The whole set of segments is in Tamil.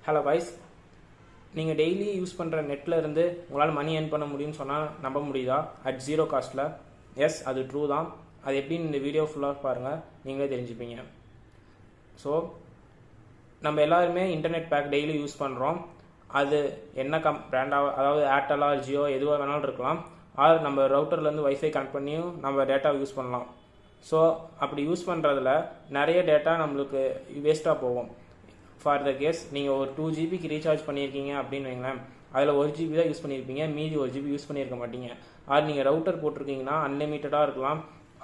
ஹலோ காய்ஸ், நீங்கள் டெய்லி யூஸ் பண்ணுற நெட்டில் இருந்து உங்களால் மணி ஏர்ன் பண்ண முடியும்னு சொன்னால் நம்ப முடியுதா? அட் ஜீரோ காஸ்ட்டில். எஸ், அது ட்ரூ தான். அது எப்படின்னு இந்த வீடியோ ஃபுல்லாக பாருங்கள், நீங்களே தெரிஞ்சுப்பீங்க. ஸோ நம்ம எல்லாருமே இன்டர்நெட் பேக் டெய்லி யூஸ் பண்ணுறோம். அது என்ன பிராண்டாக, அதாவது ஏர்டெல்லா ஜியோ எதுவாக வேணாலும் இருக்கலாம். ஆர் நம்ம ரவுட்டர்லேருந்து வைஃபை கனெக்ட் பண்ணியும் நம்ம டேட்டாவை யூஸ் பண்ணலாம். ஸோ அப்படி யூஸ் பண்ணுறதுல நிறைய டேட்டா நம்மளுக்கு வேஸ்ட்டாக போகும். ஃபார் த கேஸ், நீங்கள் ஒரு 2 ஜிபிக்கு ரீசார்ஜ் பண்ணியிருக்கீங்க அப்படின்னு வைங்களேன், அதில் 1 ஜிபி தான் யூஸ் பண்ணியிருப்பீங்க, மீதி 1 ஜிபி யூஸ் பண்ணியிருக்க மாட்டீங்க. ஆர் நீங்கள் ரவுட்டர் போட்டிருக்கீங்கன்னா அன்லிமிட்டடாக இருக்கலாம்.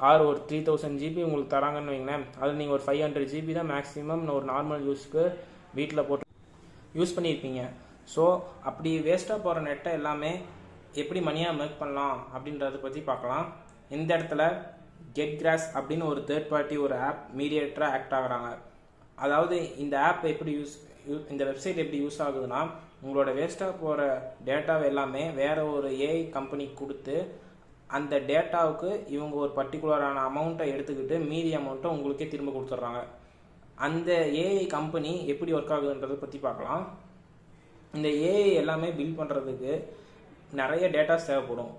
ஆர் ஒரு 3000 ஜிபி உங்களுக்கு தராங்கன்னு வைங்களேன், அதில் நீங்கள் ஒரு 500 ஜிபி தான் மேக்ஸிமம் ஒரு நார்மல் யூஸ்க்கு வீட்டில் போட்டு யூஸ் பண்ணியிருப்பீங்க. ஸோ அப்படி வேஸ்ட்டாக போகிற நெட்டை எல்லாமே எப்படி மணியாக மேக் பண்ணலாம் அப்படின்றத பற்றி பார்க்கலாம். இந்த இடத்துல கெட்கிராஸ் அப்படின்னு ஒரு தேர்ட் பார்ட்டி ஒரு ஆப் மீடியேட்டராக ஆக்ட் ஆகுறாங்க. அதாவது இந்த ஆப் எப்படி இந்த வெப்சைட் எப்படி யூஸ் ஆகுதுன்னா, உங்களோட வேஸ்ட்டாக போகிற டேட்டாவை எல்லாமே வேறு ஒரு ஏஐ கம்பெனிக்கு கொடுத்து அந்த டேட்டாவுக்கு இவங்க ஒரு பர்டிகுலரான அமௌண்ட்டை எடுத்துக்கிட்டு மீதி அமௌண்ட்டை உங்களுக்கே திரும்ப கொடுத்துட்றாங்க. அந்த ஏஐ கம்பெனி எப்படி ஒர்க் ஆகுதுன்றதை பற்றி பார்க்கலாம். இந்த ஏஐ எல்லாமே பில்ட் பண்ணுறதுக்கு நிறைய டேட்டாஸ் தேவைப்படும்.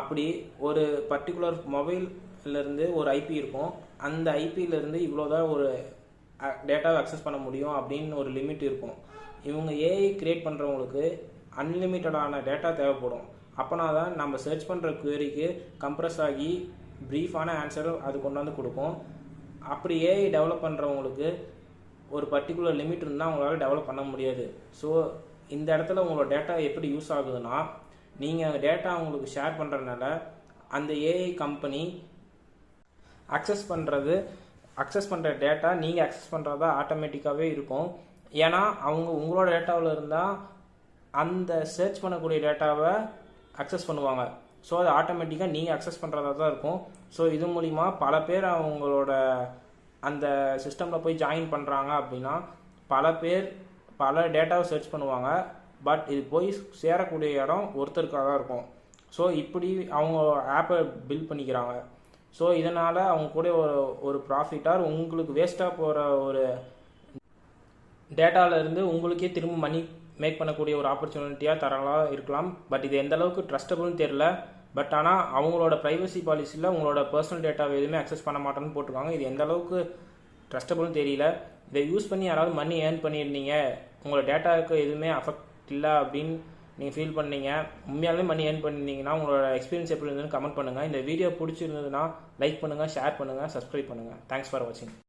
அப்படி ஒரு பர்டிகுலர் மொபைல்லேருந்து ஒரு ஐபி இருக்கும், அந்த ஐபியிலேருந்து இவ்வளோதான் ஒரு டேட்டாவை அக்சஸ் பண்ண முடியும் அப்படின்னு ஒரு லிமிட் இருக்கும். இவங்க ஏஐ கிரியேட் பண்ணுறவங்களுக்கு அன்லிமிட்டடான டேட்டா தேவைப்படும். அப்போனா தான் நம்ம சர்ச் பண்ணுற குவரிக்கு கம்ப்ரஸ் ஆகி ப்ரீஃபான ஆன்சர் அது கொண்டு வந்து கொடுக்கும். அப்படி ஏஐ டெவலப் பண்ணுறவங்களுக்கு ஒரு பர்டிகுலர் லிமிட் இருந்தால் அவங்களால டெவலப் பண்ண முடியாது. ஸோ இந்த இடத்துல உங்களோட டேட்டா எப்படி யூஸ் ஆகுதுன்னா, நீங்கள் டேட்டா அவங்களுக்கு ஷேர் பண்ணுறதுனால அந்த ஏஐ கம்பெனி அக்சஸ் பண்ணுற டேட்டா நீங்கள் அக்சஸ் பண்ணுறதா ஆட்டோமேட்டிக்காகவே இருக்கும். ஏன்னா அவங்க உங்களோட டேட்டாவில் இருந்தால் அந்த சர்ச் பண்ணக்கூடிய டேட்டாவை அக்சஸ் பண்ணுவாங்க. ஸோ அது ஆட்டோமேட்டிக்காக நீங்கள் அக்சஸ் பண்ணுறதா தான் இருக்கும். ஸோ இது மூலிமா பல பேர் அவங்களோட அந்த சிஸ்டமில் போய் ஜாயின் பண்ணுறாங்க அப்படின்னா பல பேர் பல டேட்டாவை சர்ச் பண்ணுவாங்க. பட் இது போய் சேரக்கூடிய இடம் ஒருத்தருக்காக தான் இருக்கும். ஸோ இப்படி அவங்க ஆப்பை பில்ட் பண்ணிக்கிறாங்க. ஸோ இதனால் அவங்க கூட ஒரு ப்ராஃபிட்டாக உங்களுக்கு வேஸ்ட்டாக போகிற ஒரு டேட்டாவிலேருந்து உங்களுக்கே திரும்ப மணி மேக் பண்ணக்கூடிய ஒரு ஆப்பர்ச்சுனிட்டியாக தரலாம் இருக்கலாம். பட் இது எந்த அளவுக்கு ட்ரஸ்டபுள்னு தெரியல. பட் ஆனால் அவங்களோட ப்ரைவசி பாலிசியில் உங்களோட பர்சனல் டேட்டாவை எதுவுமே அக்சஸ் பண்ண மாட்டேன்னு போட்டிருக்காங்க. இது எந்த அளவுக்கு ட்ரஸ்டபுள்னு தெரியல. இதை யூஸ் பண்ணி யாராவது மணி ஏர்ன் பண்ணியிருந்தீங்க, உங்களோட டேட்டாவுக்கு எதுவுமே அஃபெக்ட் இல்லை அப்படின்னு நீங்கள் ஃபீல் பண்ணீங்க, உண்மையாலுமே மணி ஏர்ன் பண்ணியிருந்தீங்கன்னா உங்களோட எக்ஸ்பீரியன்ஸ் எப்படி இருந்ததுன்னு கமெண்ட் பண்ணுங்கள். இந்த வீடியோ பிடிச்சிருந்ததுன்னா லைக் பண்ணுங்கள், ஷேர் பண்ணுங்கள், சப்ஸ்கிரைப் பண்ணுங்கள். தேங்க்ஸ் ஃபார் வாட்சிங்.